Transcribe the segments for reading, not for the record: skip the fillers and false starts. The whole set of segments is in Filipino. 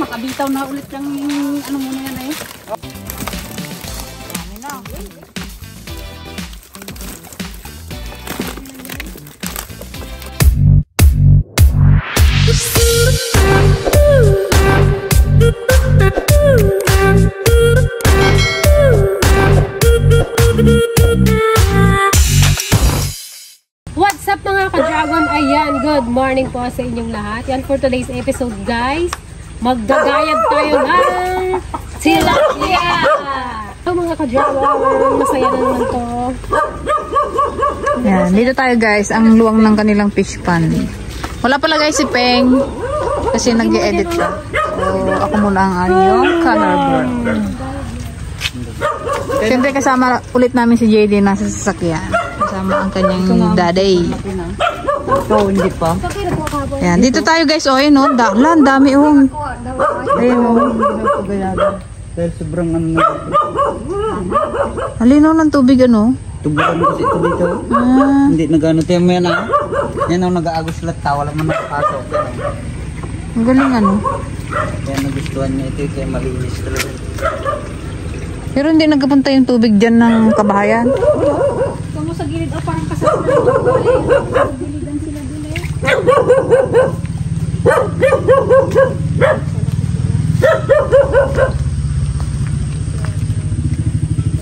Makabitaw na ulit yung ano muna yan eh. Dami na. What's up mga ka-dragon? Ayan, good morning po sa inyong lahat. Yan for today's episode guys. Magdagayag tayo ng tilapia! So mga ka-dragon, masaya na naman to. Yan, dito tayo guys, ang luwang ng kanilang fish pond. Wala pala guys si Peng kasi nag-i-edit pa. So ako muna ang anyong color board. Siyempre kasama ulit namin si JD nasa sasakyan. Kasama ang kanyang daddy. Ito, hindi pa. Yan, dito tayo guys, oh, yun, oh, dahlan, dami, oh. Ayun, oh. Dahil sobrang ano na. Halinaw ng tubig, ano? Tuburan kasi ito dito. Hindi nag-ano tayo mo yan, ah. Yan ang nag-aagos lahat, wala man nakapasok. Ang galing, ano? Kaya nagustuhan niya ito, kaya malinis talaga. Pero hindi nagkapunta yung tubig dyan ng kabahayan. Kung sa gilid, oh, parang kasama na yung gilidan sila din eh.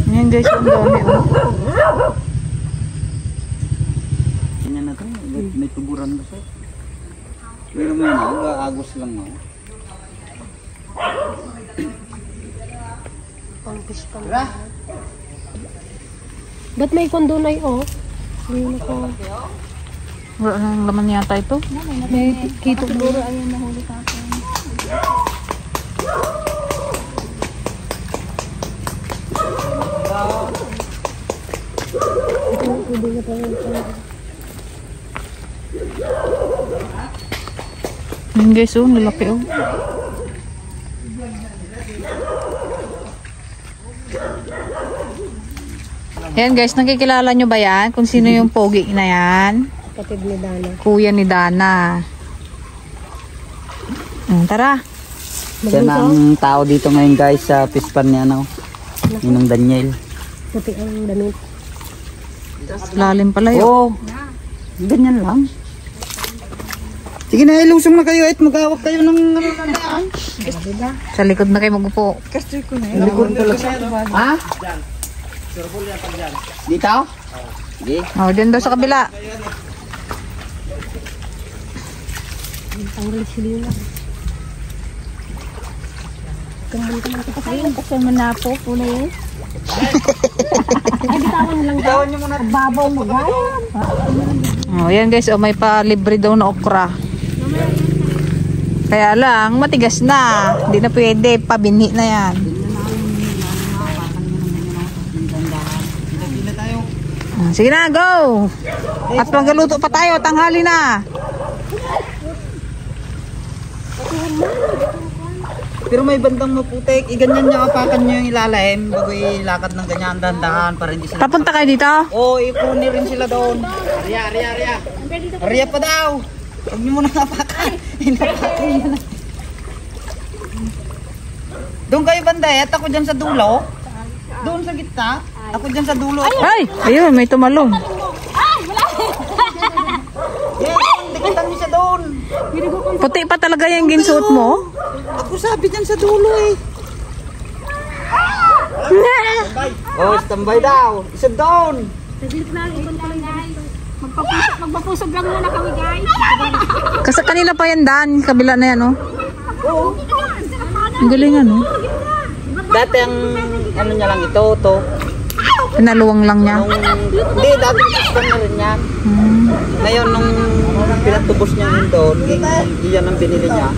Ayan guys, ang dami, oh. Ganyan na ito, may tuburan kasi. Pero may nag-aagos lang, oh. Pang-fish pa na. Ba't may kondunay, oh? Ayun ako. Wala nang laman yata ito. May kito siguro, ayun nahuli ka ako. Ayan guys, oh, lalaki, oh. Ayan guys, nakikilala nyo ba yan? Kung sino yung pogi na yan? Kapatid ni Dana. Kuya ni Dana. Tara. Siya na ang tao dito ngayon guys sa fish pond niya, no? Yun ang Daniel. Puti ang damit. Lalim pala yun. Oo. Ganyan lang. Sige na, ilusong na kayo at mag-awak kayo ng ano na yan. Sa likod na kayo magupo. Likod talaga. Ha? Dito? Sige. Oh, dyan daw sa kabila. Ang sili na. Kaman-kaman kita kayo. Kasi manapo po na yun. Ay, bitawan lang. Bitawan nyo muna. Babaw mo gaya. Oh, yan guys, oh, may pa-libre daw na okra. Kaya lang, matigas na. Hindi na pwede, pabinhi na yan. Sige na, go! At magaluto pa tayo, tanghali na. Pero may bandang maputik, iganyan niya apakan niyo yung ilalim bago ilakad ng ganyan dandahan para hindi sila. Papunta kayo dito? Oo, ikuni rin sila doon. Arya. Arya pa daw. Huwag niyo muna apakan. Inapakan niyo na. Doon kayo banday, at ako dyan sa dulo. Doon sa gitna. Ako dyan sa dulo. Ay! Ayun, may tumalong. Dikitan niyo siya doon. Puti pa talaga yung ginsuot mo? Ako sabi dyan sa dulo eh. Oh, standby daw. Isa doon. Magpapusog lang muna kami guys. Kasi kanina pa yan, Dan. Kabila na yan, oh. Oo. Ang galing, ano? Dati ang ano niya lang ito. Pinaluwang lang niya. Hindi, dati gusto na rin yan. Ngayon, nung pinatubos niya yun doon, iyan ang binili niya.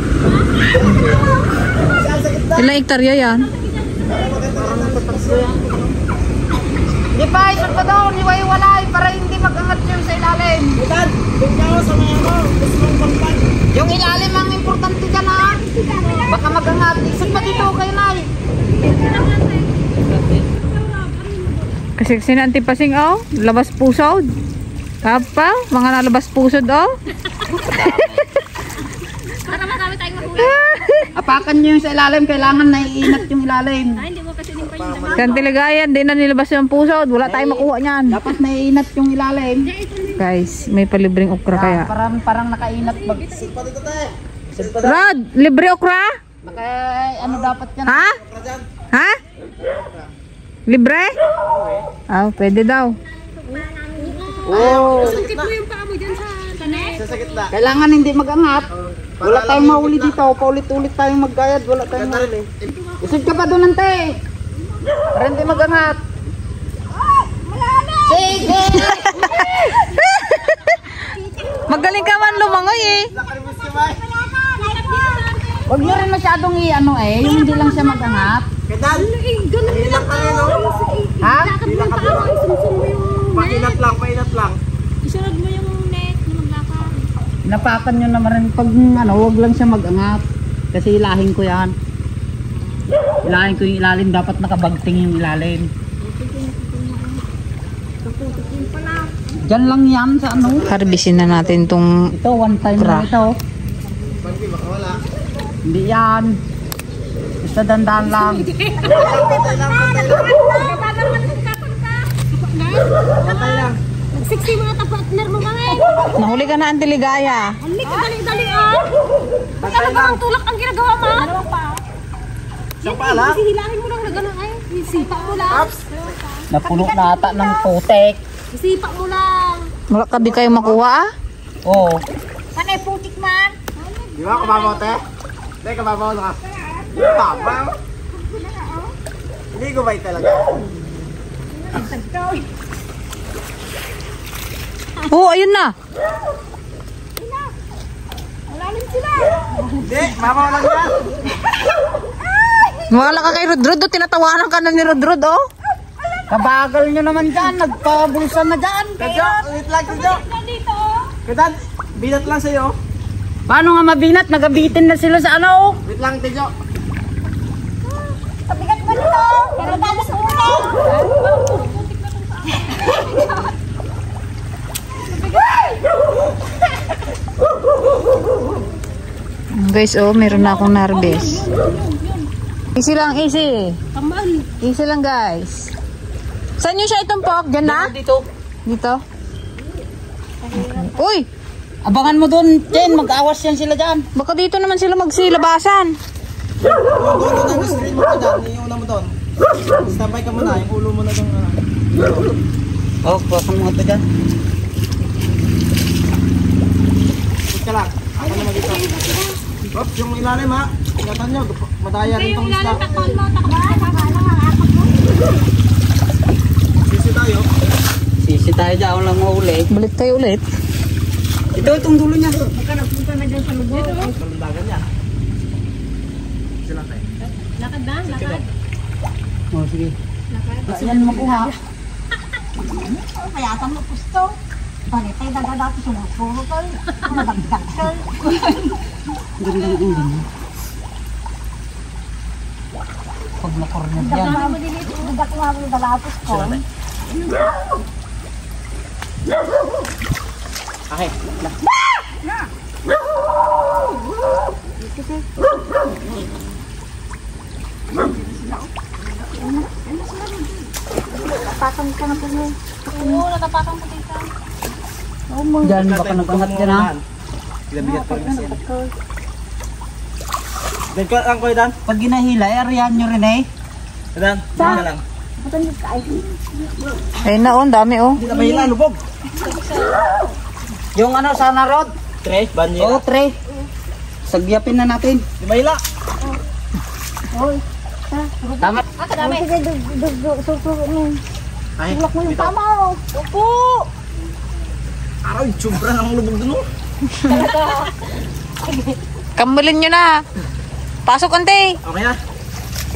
Ilang hektarya yan? Di pa, isang pa doon, hiwa-hiwalay para hindi mag-angat yun sa ilalim. Yung ilalim ang importante dyan, ha? Baka mag-angat. Isang pa dito kayo, Nay. Kasi sinantipasing, oh. Labas pusod. Apa, mga nalabas pusod oh. Para marami tayong mahuli. Apakan nyo yung sa ilalim, kailangan naiinat yung ilalim. Hindi mo kasi pa yung Kan Tiligayan, di na nilabas yung pusod. Wala tayong makuha niyan. Dapat naiinat yung ilalim. Guys, may palibreng okra kaya. Parang nakainat. Rod, libre okra? Ano dapat yan? Ha? Ha? Libre? Ah, pwede daw. Oh. Sakit mo yung paa mo dyan sa tanet. Kailangan hindi mag-angat. Wala tayong mahuli dito. Paulit-ulit tayong maggayad. Wala tayong mahuli. Usod ka pa doon, ante. Para hindi mag-angat. Sige! Magaling ka man lumangoy eh. Huwag nyo rin masyadong i-ano eh. Yung hindi lang siya mag-angat. Ganun ka rin, Ha? lakad mo yung paa mo, isumsum mo yung net. Painat lang. Isunod mo yung net, maglakad. Napakan nyo naman rin pag ano, huwag lang siya mag-angat. Kasi ilahin ko yan. Ilahin ko yung ilalim. Dapat nakabagting yung ilalim. Diyan lang yan sa ano. Harbisin na natin tong Ito, one time Okra. na ito. Hindi yan. Basta dandan lang. Siksi mo na ta partner mo kami. nahuli ka na ang Tiligaya. Halik ka dali-dali ah. Ba't ano ba ang tulak ang ginagawa mo? Dalawang pa. Isang pa lang? Hihilahin mo lang na gano'n ay. Isipa mo lang. Napuno na ata ng putek. Isipa mo lang. Wala ka di kayo makuha ah. Oo. Panay putik man. Di ba kababaw te? Te, kababaw na ka. Kababaw? Hindi ko ba talaga? Oo, ayun na. Malalim sila. Hindi, mabaw lang yan. Wala ka kay Rodrod oh. Tinatawanan ka na ni Rodrod oh. Kabagal nyo naman dyan. Nagpabulsa na dyan. Kadyo, wait lang kadyo. Dito. Kadad, binat lang sa'yo. Paano nga mabinat? Nagabitin na sila sa ano? Wait lang kadyo. Pabigat mo dito. Pero dalas mo na. Guys oh, meron na akong narbes. Easy lang, easy. Kamal. Easy lang guys. Saan nyo siya itumpok? Diyan na? Dito. Dito? Uy! Abangan mo doon, Jen. Mag-awas yan sila dyan. Baka dito naman sila magsilabasan. Doon na screen mo ka dyan. Yung una mo doon. Standby ka muna. Yung ulo mo na doon. Oh, pasan mo ito dyan. Wait ka lang. Ako naman dito. Hop, yung ilalim ha. Ingatan nyo. Madaya rin itong isda. Takpan mo. Takpan. Takpan ang akot mo. Sisi tayo. Sisi tayo dyan. Ako lang mahuli. Balik tayo ulit. Itong dulo niya. Baka nagpunta na dyan sa lubog. Kalundagan niya. Sila tayo. Lakad ba? Lakad. Oh, sige. Yan makuha. Kayatan mo pusto. Panitay dagat sa sumupuro ko. Madagdag ka. Gandang ulo niya. Pag nakornad yan. Dagdag mo din ito. Dagdag mo ang dalapos ko. Okay. Natapakan ka na po mo. Oo, natapakan ko dito. Diyan baka napangat dyan ha. Bigat pa rin siya. Dan ko lang ko Dan. Pag ginahila, arihan nyo rin eh. Dan, diyan lang. Ayun na oh, ang dami oh. Hindi na mahila, lubog. Yung ano, sana rod? Tray, banyo. Oo, tray. Sagyapin na natin. Di mahila. Tama. Ako dami. Susuko mo. Ay, Tulak mo yung tama mo. Opo. araw, tsubra ng lubog dun oh. Kambalin nyo na. Pasok ante. Okay na.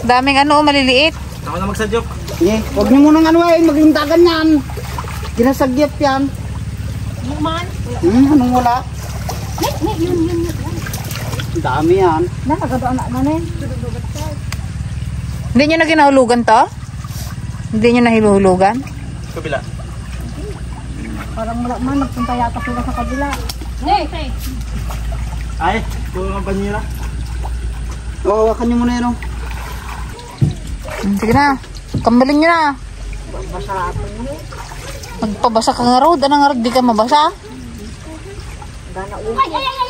Daming ano, maliliit. Ako na magsadyok. Yeah, huwag nyo munang ano eh, maglintagan yan. Ginasagyap yan. Luman. Anong wala? Yun. Ang dami yan. Nakagadoan na na eh. Hindi nyo na ginahulugan to? Hindi nyo na hiluhulugan? Kabila. Parang wala man, nagpunta yata sila sa kabila. Hey! Ay, puro ng banyera. Oo, hawakan nyo muna yun. Oh. Sige na. Kambalin nyo na. Magpabasa ka nga Rod. Anong Rod? Di ka mabasa?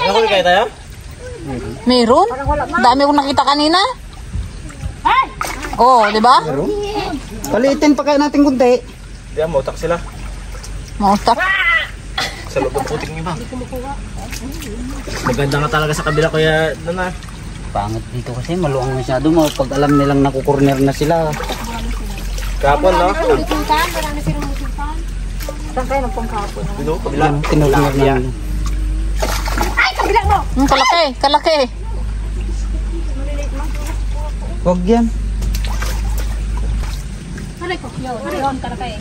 Nakuli kayo tayo? Meron? Dami akong nakita kanina. Oo, di ba? Palitin pa kayo natin kunti. Diyan, mautak sila. Mautak. Sa loob ng putik niyo ba? Maganda nga talaga sa kabila kaya na. Pangit dito kasi, maluang masyado mo. Pag alam nilang nakukorner na sila. Kahapon, no? Marami silang musulpan. Saan kayo nagpangkapon? Dito, kabila. Tinulungan na. Ay, kabila mo! Kalaki, kalaki. Huwag yan. Aray ko, yun, karakay.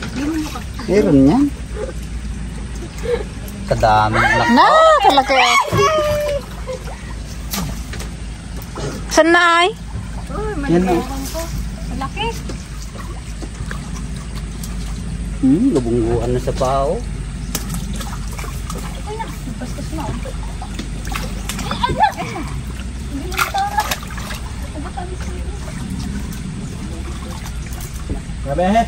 Meron yan. Kadami anak. Na, kalaki. Saan na ay? Yan na. Malaki. Lubungguan na sa pao. Grabe,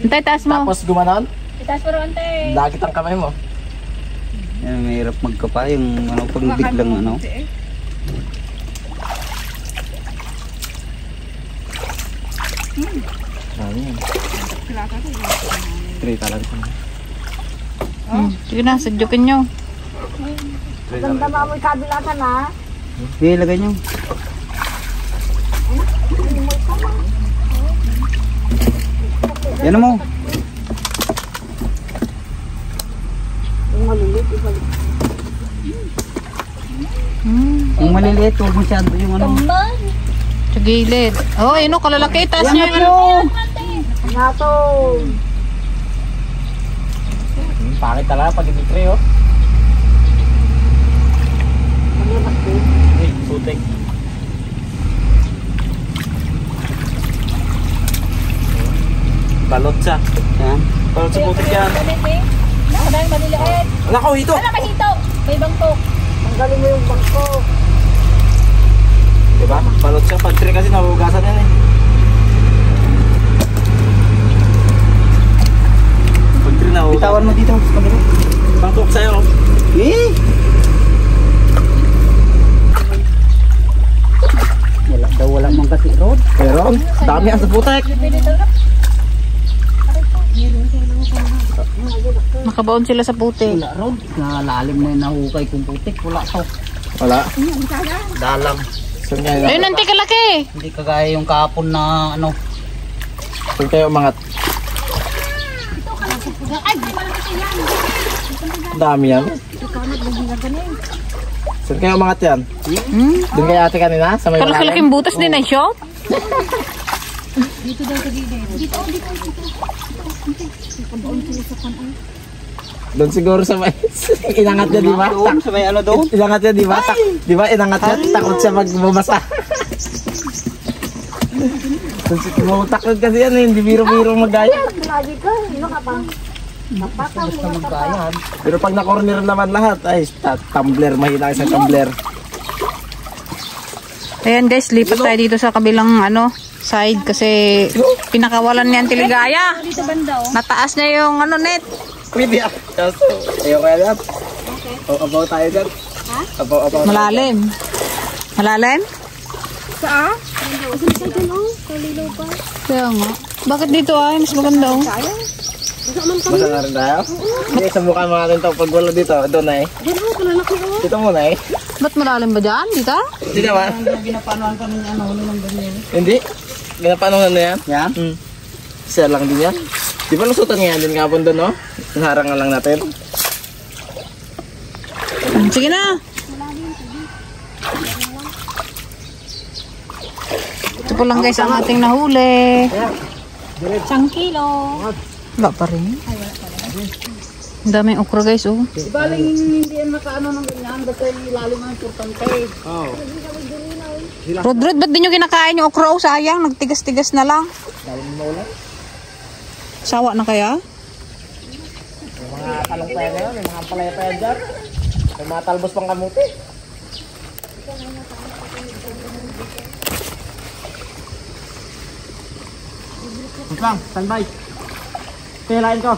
Antay, taas mo. Tapos gumanon, Itaas mo ron, te. dagit ang kamay mo. Yan, mahirap magkapa yung ano, pag biglang ano. Trita lang. Sige na, sadyokin nyo. Sige, lagay nyo. Yan mo. Yung maliliit, huwag masyado yung ano. Sa gilid. Oh, yun o, kalalaki. Taas nyo yun. Pangit talaga pag imitre, oh. Uy, putik. Balot siya. Yan. Balot sa putik yan. Nakadang maliliit. Anak ko, hito! Wala mahito. May bangko. Tanggalin mo yung bangko. Diba? Balot siya. Pag tire kasi nahugasan yan eh. Pag tire nahugasan. Bitawan mo dito sa kabila. Bangkok sa'yo. Eh! Wala daw, wala mang kasi road. Pero, dami ang sa putik. Makabaon sila sa puti. Wala road. Nalalim na yung nahukay kong putik. Wala to. Wala. Dalam. Saan kayo? Ayun, nanti kalaki. Hindi kagaya yung kahapon na ano. Saan kayo umangat? Dami yan. Saan kayo umangat yan? Doon kayo ate kanina? Sa may malalim? Kalaki-laking butas din ay shot. Doon siguro sa may... Inangat niya, di ba? Doon, sa may ano doon. Inangat niya, di ba? Di ba? Inangat niya. Takot siya magbabasa. Takot kasi yan eh. Hindi biro-biro magayad. Basta magbayad. Pero pag na-corner naman lahat, ay, tumbler. Mahina isang tumbler. Ayan guys, lipat tayo dito sa kabilang ano side kasi pinakawalan niya ang tiligaya. Dito banda, oh. Nataas niya yung ano net. Pwede ah. Kaso, ayaw kaya dyan. Abaw tayo dyan. Ha? Abaw. Malalim. Malalim? Saan? Sa dyan, oh. Kalilaw pa. Kaya nga. Bakit dito ay? Mas maganda oh. Basta na rin tayo? Hindi, sa mukha mga natin ito. Pag wala dito, doon na eh. Dyan, oh. Kalalaki, oh. Dito muna eh. Ba't malalim ba dyan? Dito? Hindi naman. Ginapanuan ka ng ano, ng ganyan. Hindi. Ginapanuhan na yan. Yan? Siya lang din yan. Di ba lusutan nga yan din kapon doon, no? Naharangan lang natin. Sige na. Ito po lang guys ang ating nahuli. 1 kilo. Wala pa rin. Ang daming okra guys oh. Baling hindi yan makaano ng ganyan. Basta yung ilalim ang importante. Oo. Rod, ba't di nyo kinakain yung okra oh? Sayang, nagtigas-tigas na lang. Sawa na kaya? mga talong pa yan, may mga palaya pa yan dyan. May mga talbos pang kamuti. Wait lang, standby. Hilain ko.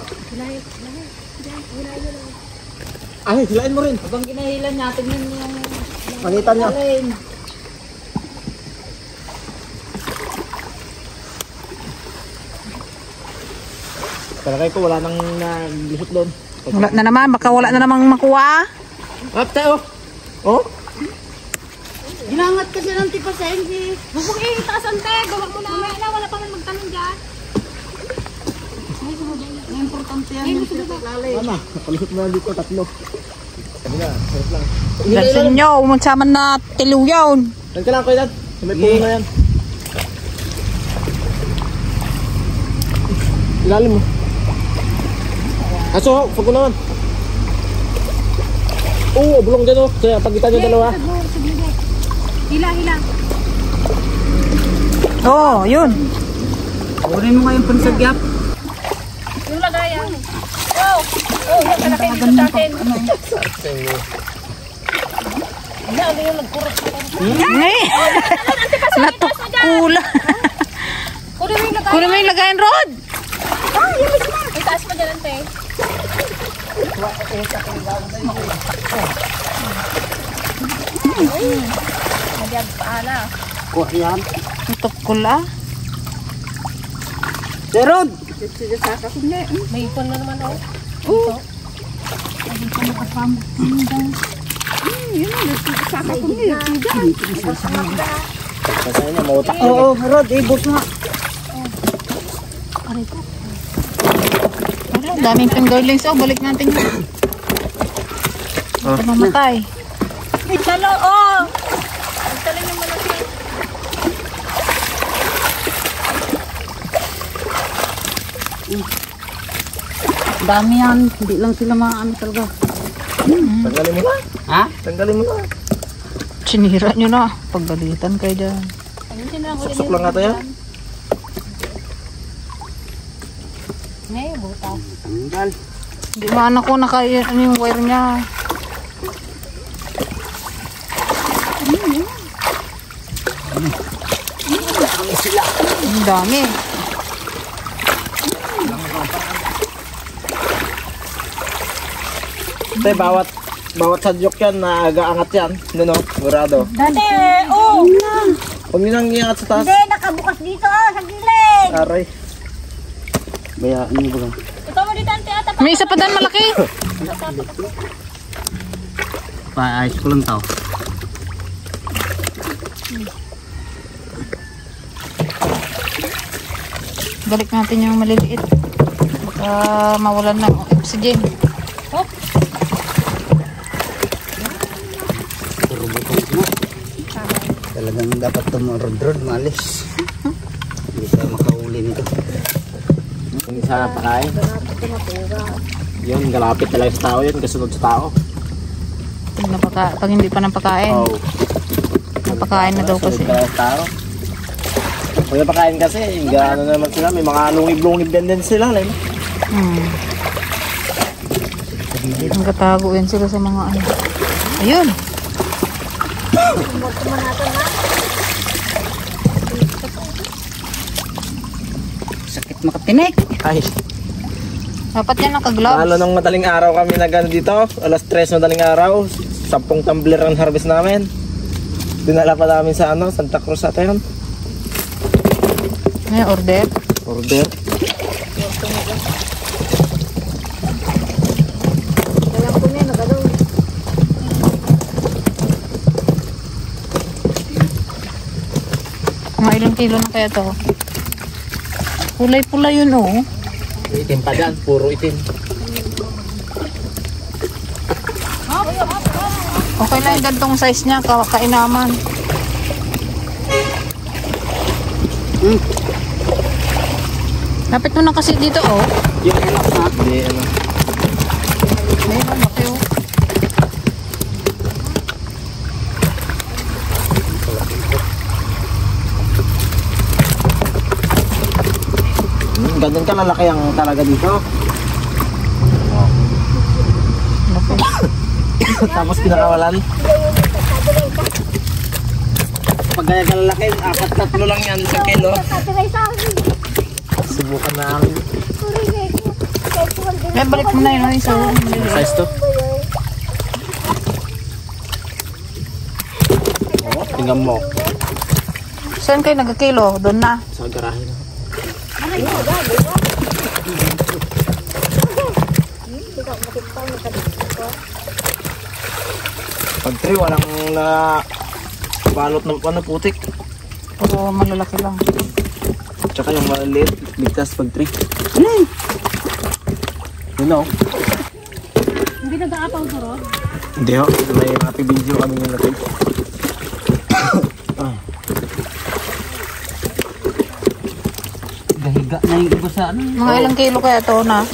Ay, hilain mo rin. Habang ginahilan natin yun yung... Pangitan nyo. Talagay ko, wala nang naglusot doon. Wala na naman, baka wala na namang makuha. Up tayo. Oh? Ginangat kasi ng tipasensi. Huwag taas ante, gawa mo na. Mamaya na, wala pa man magtanong dyan. Importante yan yung pinaglalim. Tama, nakalusot mo na dito, tatlo. Sabi na, sarap lang. Gansan nyo, umunsaman na tiluyaw. Saan ka lang kayo dad? Sa may puno na yan. Ilalim mo. Aso, pag ko naman. Oo, bulong dyan o. Kaya pagitan nyo dalawa. Hila. Oo, yun. Kunin mo ngayon pansagyap. Yung lagayan. Yan kalaki dito sa atin. Yan, yung nagkurot. Ay! Natukula. Kunin mo yung lagayan, Rod. Ay, taas pa dyan ante. Magyag paala. Kuha yan. Natukula. Derod! May ipon na naman oh. Kasi niya, mautak na. Oo, Rod, ibos nga. Daming panggarlings. Oh, balik natin yun. Ito mamatay. Talo, oh! Taling yung malaki. Dami yan. Hindi lang sila maano talaga. Tanggalin mo na. Ha? Tanggalin mo na. Sinira nyo na. Paggalitan kayo dyan. Suksok lang nga tayo. Ngayon, butas. Tanggal. Hindi maana ko na kayo ano yung wire niya. Ang dami. Tay, bawat sadyok yan, nag-aangat yan. No, sigurado. Dati, oh! Huwag nyo nang iangat sa taas. Hindi, nakabukas dito, sa gilid. Aray. Bayaan mo ba? Ito mo dito, ante, ata. May isa pa dyan malaki. Paayos ko lang tao. Balik natin yung maliliit. Baka mawalan ng oxygen. Hop. Talagang dapat tumurod-rod, malis. Hindi tayo makahuli nito. Kung isa pakain. Yun, galapit talaga sa tao yun, kasunod sa tao. Pag hindi pa napakain. Oo. Napakain na daw kasi. Kasunod talaga sa tao. Pag napakain kasi, ano naman sila, may mga lungib-lungib din sila. Ang katago yan sila sa mga ano. Ayun. Sakit makatinik. Ay, Dapat yan nakagloves. lalo nung madaling araw kami nagano dito, alas 3 madaling araw, 10 tumbler ang harvest namin. Dinala pa namin sa Santa Cruz ata yun. May order. Order. Mga ilang kilo na kaya to? Pulay-pula yun oh. Itim pa dyan, puro itim. Okay lang yung gantong size niya, kainaman. Lapit mo na kasi dito oh. Yung elak na. Hindi, ano. Ayun, laki oh. Ganyan ka lalaki ang talaga dito. Tapos pinakawalan. Pag gaya kalalaki, 4-3 lang yan sa kilo. Subukan na namin. Kaya balik mo na yun. So, Size to. Oh, tingnan mo. saan kayo nagkakilo? Doon na. Sa garahe na. Pag 3, walang na balot ng putik. Puro malalaki lang. Tsaka yung maliit, ligtas pag 3. You know? Hindi nag-aapaw sa rod. Hindi ho, may happy video kami yung natin. Gahiga na yung iba sa ano. Mga ilang kilo kaya to na?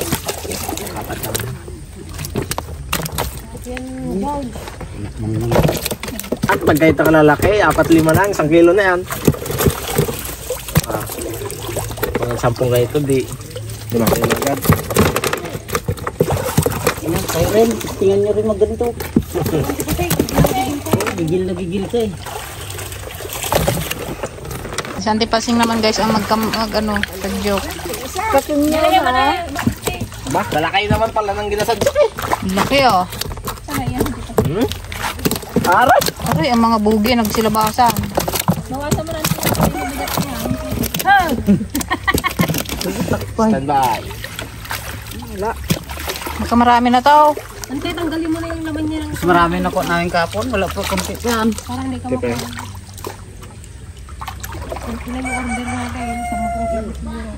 At pag kahit ang lalaki, 4-5 lang, 1 kilo na yan. Mga 10 kayo ito, di 5 kilo agad. Ayan, kayo rin. Tingnan nyo rin magganito. Gigil na gigil ka eh. Si Auntie Pasing naman guys ang tag-joke. Ba, lalaki naman pala ng ginasadyak eh. Laki oh. Aray! Aray, ang mga bugi nagsilabasan. Stand by. Makamarami na to. Ante, tanggalin mo na yung laman niya ng Mas marami na ko namin kapon. Wala po kompit yan. parang hindi ka Tipe. Ilan yung order natin?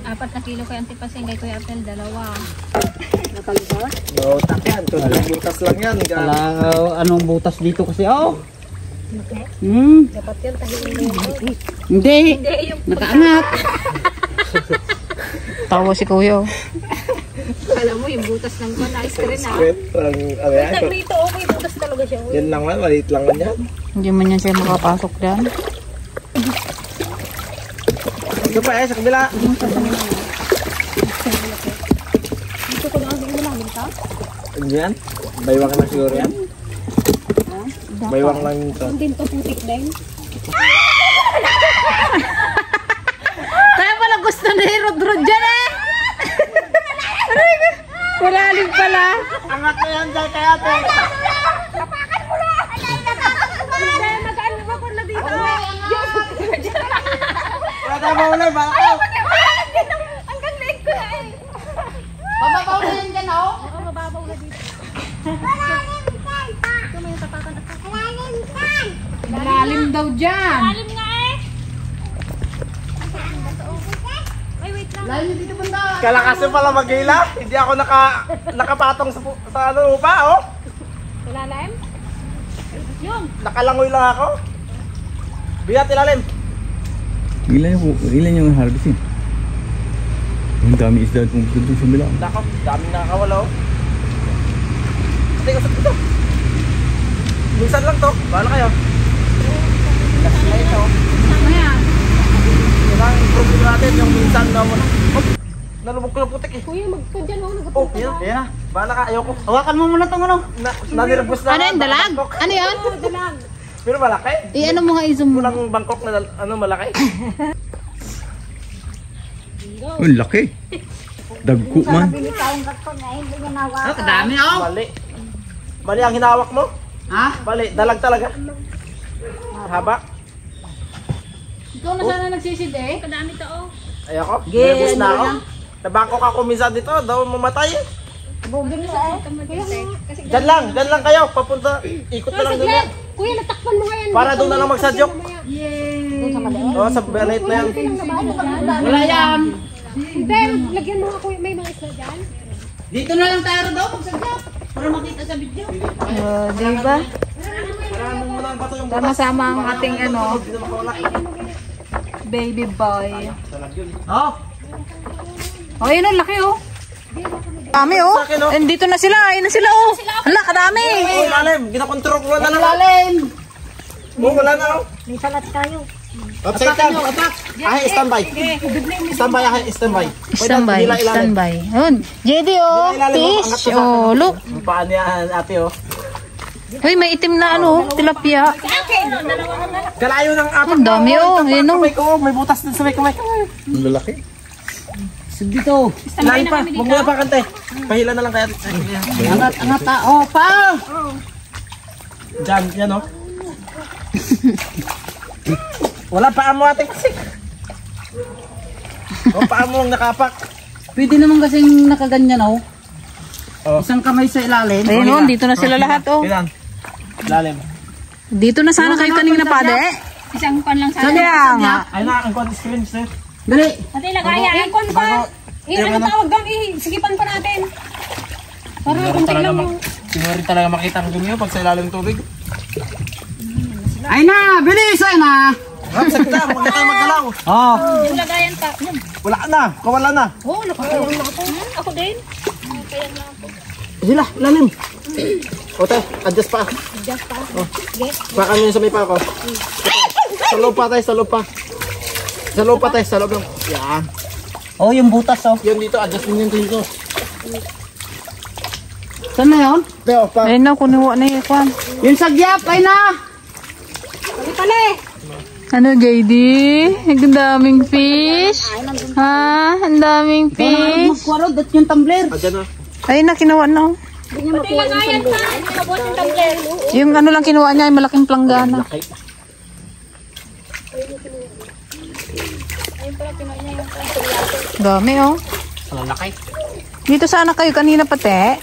4 na kilo kay Auntie Pasing, kay Kuya Apel, 2. No, takyan. Tulang butas lang yan. Wala anong butas dito kasi oh. Dapat yan, tahiin mo. Hindi. Nakaangat. Tawa si Kuya. Alam mo, yung butas ng ice cream na. Squid, walang ano yan. Dito, okay, butas talaga siya. Yan lang man, maliit lang man yan. Hindi man yan siya makapasok dyan. Ito pa sa kabila. Dito ko lang, hindi mo namin ito. Ano yan? Baywang na siguro yan? Baywang lang ito. Hindi ito putik din. Kaya pala gusto ni Rodrod dyan eh. Malalim pala. Angat na yan dyan kaya ate. Mag-ano ba ko na dito? Wala tayo maulay, baka ka. Hanggang leg ko na eh. Bababaw na yan dyan oh. Oo, mababaw na dito. Malalim daw dyan. Alim nga eh. Ay, wait lang. Lalim dito banda. Kalakasin pala maghila. Hindi ako nakapatong sa ano lupa, oh. Ilalim? Yung. Nakalangoy lang ako. Biyat ilalim. Ilan yung harvest eh? Ang dami isda at pumunta doon sa Milang. Nako, daming nakakawala, oh. Ate, usap ito. Minsan lang to. Bahala kayo. Last na ito. Ano yan? Yan ang problem natin, yung minsan na wala. Oh, nalubog ko ng putik eh. Kuya, magpandyan ako. Oh, yan. Yan na. Bahala ka, ayoko. Hawakan mo muna tong ano. Nanirabos na. Ano yung dalag? Bangkok. Ano yan? Dalag. Pero malaki. Ano mga izom mo? Kulang Bangkok na malaki. Ang laki. Dagko man. Oh, kadami oh. Mali. Mali ang hinawak mo. Ha? Mali, dalag talaga. Haba. Ikaw na sana nagsisid eh. Kadami to oh. Ayoko. Sige, Nervous na ano ako. lang. Nabangkok ako minsan dito, daw mamatay. Kasi Diyan lang kayo. Papunta, ikot na lang doon yan. Kuya, natakpan mo nga yan. Para doon na lang magsadyok. Yay! Oo, sa balait na yan. Wala yan. Hindi, lagyan mo nga kuya. May mga isla dyan. Dito na lang tayo daw magsadya. Para makita sa video. Diba? Marami mo lang bato yung Sama-sama ang ating baby boy. Oh. Oh, yun ang laki oh. Dami oh. Dito na sila. Ayun na sila oh. Hala, kadami. Oh, lalim. Ginakontrol ko na lang. Lalim. Oh, wala na oh. May salat tayo. Upside down. Ay, standby. Standby, ay, standby. Standby, standby. Yun. JD oh. Fish. Oh, look. Paano yan, ate oh. Hoy, may itim na ano, tilapia. Kalayo ng apat. Ang dami oh, yun oh. Kamay ko, may butas din sa may kamay. Ang lalaki. Dito. Lain pa, huwag mo na pa kante. Pahila na lang kaya. Angat, angat ta. Oh, pa! Diyan, yan o. Wala pa mo ate kasi. O paa mo lang nakapak. Pwede naman kasing nakaganyan oh. Oh. Isang kamay sa ilalim. Ayun oh, dito na sila lahat oh. Ilan? Lalim. Dito na sana kayo kanina pa, de. Isang kon lang Kaya nga. Ay na, ang kwan screen sir. Dali. Pati lagaya. Ang kon pa. Ano tawag doon? Sigipan pa natin. Para kunti lang yung... Siguro rin talaga makita ang gumiyo pag sa ilalim ng tubig. Ay na, bilis ay na. Sakta, huwag na tayo magkalaw. Oh. Yung lagayan pa. Wala na, kawala na. Oo, nakakayang na ako. Ako din. Sila, ilalim. O tayo, adjust pa. Adjust pa. Okay. Pakan nyo sa may pa ako. Sa loob pa tayo, sa loob pa. Sa loob pa tayo, sa loob lang. Yan. Oh, yung butas oh. Yan dito, adjust mo yung dito. Saan na yun? Tayo, pa. Ayun na, kunuha na yung kwan. Yung sagyap ay na. Pali. Ano, JD? Ang daming fish. Ha? Ang daming fish. Magkwarod at yung tumbler. Adyan na. Ayun na, kinuha na. Pati lagayan pa. Nakabot yung tumbler. Yung ano lang kinuha niya ay malaking planggana. Dami oh. Malalaki. Dito sana kayo kanina pati.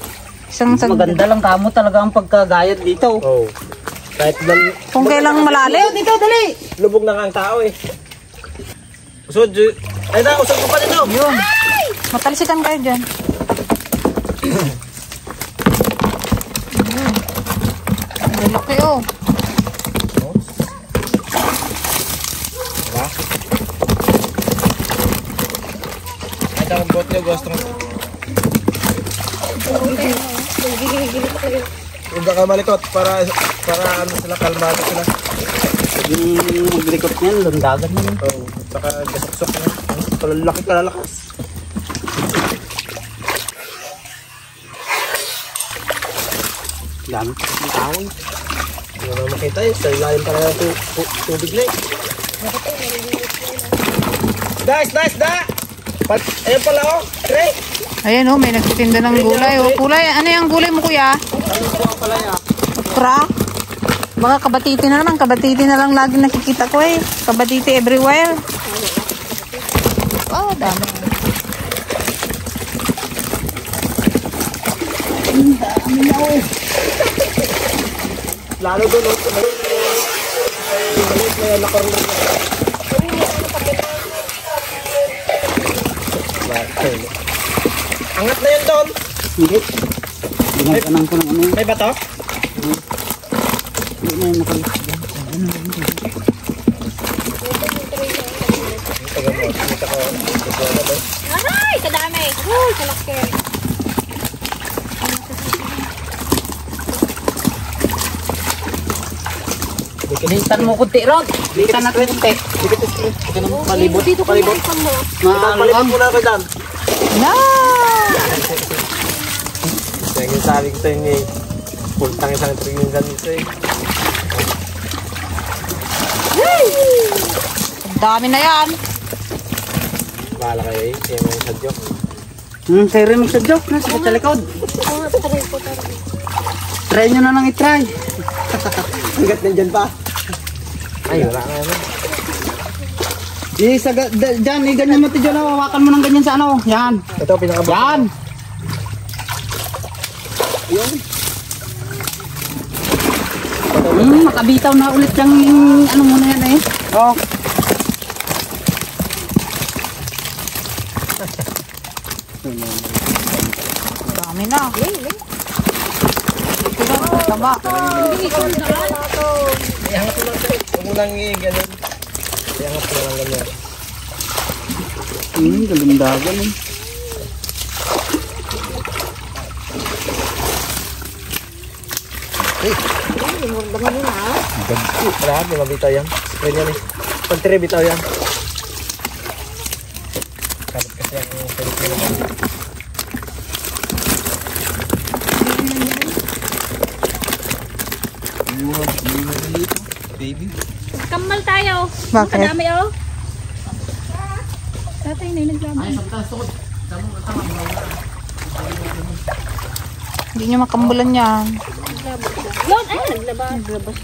Isang Maganda lang kamo talaga ang pagkagayad dito. Oh. Kahit Kung kailang malalim. Dito, dali. lubog na nga ang tao eh. Usod, ay na, usod ko pa dito. Yun. Matalsikan kayo dyan. Ang laki oh. Ay, ang bot niyo, gusto mo. Huwag ka malikot para ano sila, kalmado sila. Yung maglikot niyan, lundagan mo. Oo, saka gasok-sok na. Kalalaki, kalalakas. Dami. Ang tao. Hindi mo na makita eh, sa ilalim pa na tubig na eh. Ayun pala oh, Ray. Ayan oh, may nagtitinda ng gulay oh. Kulay, ano yung gulay mo kuya? Okra? Baka kabatiti na naman. Kabatiti na lang lagi nakikita ko eh. Kabatiti everywhere. Oh, dami. Lalo doon oh. May nakarong rin. Angat na yun doon. Hindi. Ginaganan ko ng ano. May bato? Hindi na yung nakalakad. Ay, kadami. Uy, kalaki. Litan mo kunti, Rod. Litan na kunti. Palibot. Dito ko Palibot. Palibot mo na ako dyan. No! Kaya yung sabi ko sa inyo eh. Pultang isang trigin dyan dito eh. Ang dami na yan. Bahala kayo eh. Kaya may sadyo. Sa'yo rin magsadyok. Nasa sa likod. Try nyo na nang itry. Hanggat nandyan pa. Ay, wala ka naman. Diyan, ganyan mo ito dyan. Hawakan mo ng ganyan sa ano. Yan. Ito, pinakabot. Yan. Makabitaw na ulit yung ano mo na yan eh. Oh. Dami na. Taba. Iangat mo lang sa'yo. Huwag mo lang i-ganon. Iangat mo lang ganyan. Galundagan eh. Marami, mabitaw yan. Spray yan eh. Pag-tiri, bitaw yan. Kapit kasi ang pwede naman. Baby. Kamal tayo. Bakit? Kadami oh. Tatay na yung naglaban. Hindi nyo makambulan yan. Yun! Ay, naglabas. Naglabas.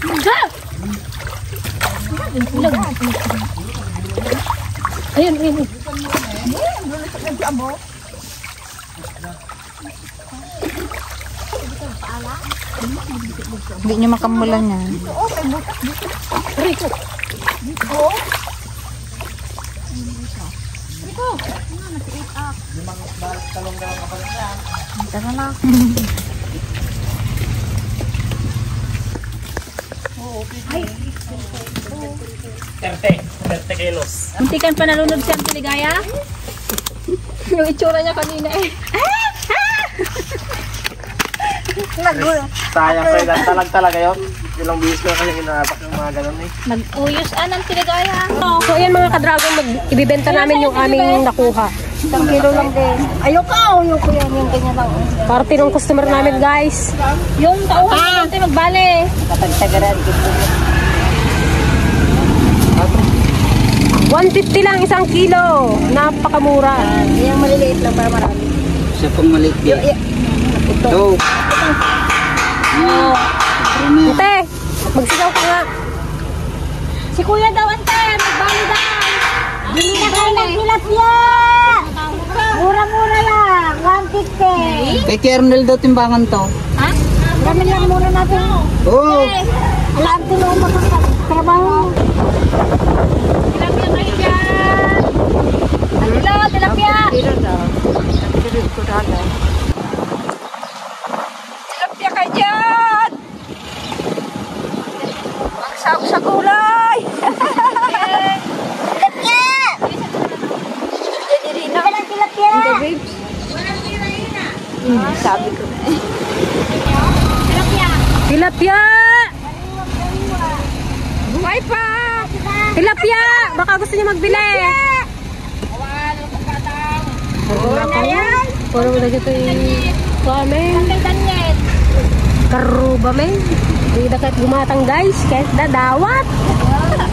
Ayun, ayun. Hindi nyo makambulan yan. Rico. Tara na. Muntikan pa nalunod siya ang Tiligaya. Yung itsura niya kanina eh. Sayang kayo, talag talaga yun. Ilang bihis ko kasi inaapak yung mga ganun eh. Nag-uyos ang Tiligaya. So ayan mga ka-dragon, ibibenta namin yung aming nakuha. 1 kilo lang din. Ayoko yan. Yung ganyan lang. Parte ng customer namin guys. Yung tauhan natin magbale. Kapagtagaran. 150 lang 1 kilo. Napakamura. Yung maliliit lang para marami. Siya pong maliit yan. Ito. Ate, magsigaw ka nga. Si kuya daw ante. Magbali daw. Bili na kayo ng tilapia. Mura-mura lang. 150. Kay Kernel daw timbangan to. Ha? Ramen lang muna natin. Oo. Alam ko noong makakatrabaho. Tilapia kayo dyan. Hello, tilapia. Tilapia kayo dyan! Magsaw sa gulay! Tilapia! Walang tilapia. Sabi ko na eh. Tilapia. Tilapia! Buhay pa! Tilapia! Baka gusto niyo magbili. Puro mo na dito yung ramen. Daniel. Karuba men. Hindi na kahit gumatang guys. Kahit dadawat.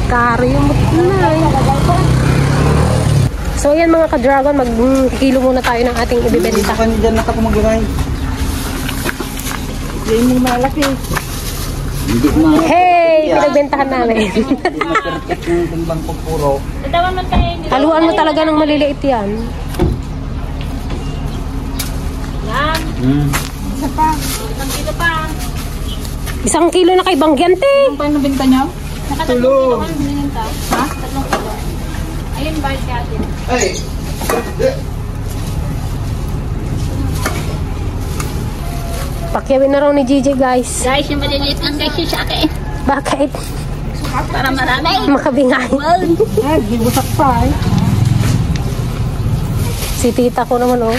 Karo yung mutnay. So yan mga ka-dragon, mag-kilo muna tayo ng ating ibibenta. Isa ka niya dyan nakakumagulay. Yan yung malaki. Hindi mga Hey! Pinagbentahan namin. perfect yung timbang ko puro. Haluan mo talaga ng maliliit yan. Isang kilo na kay Bangyante. Ano pa yung nabinta nyo? Tulo. Ayun ba si ate? Ay. Pakyawin na raw ni Gigi guys. Guys, yung maliliit lang guys yung sa akin. Bakit? Para marami. Makabingay. Ay, di busak pa eh. Si tita ko naman oh.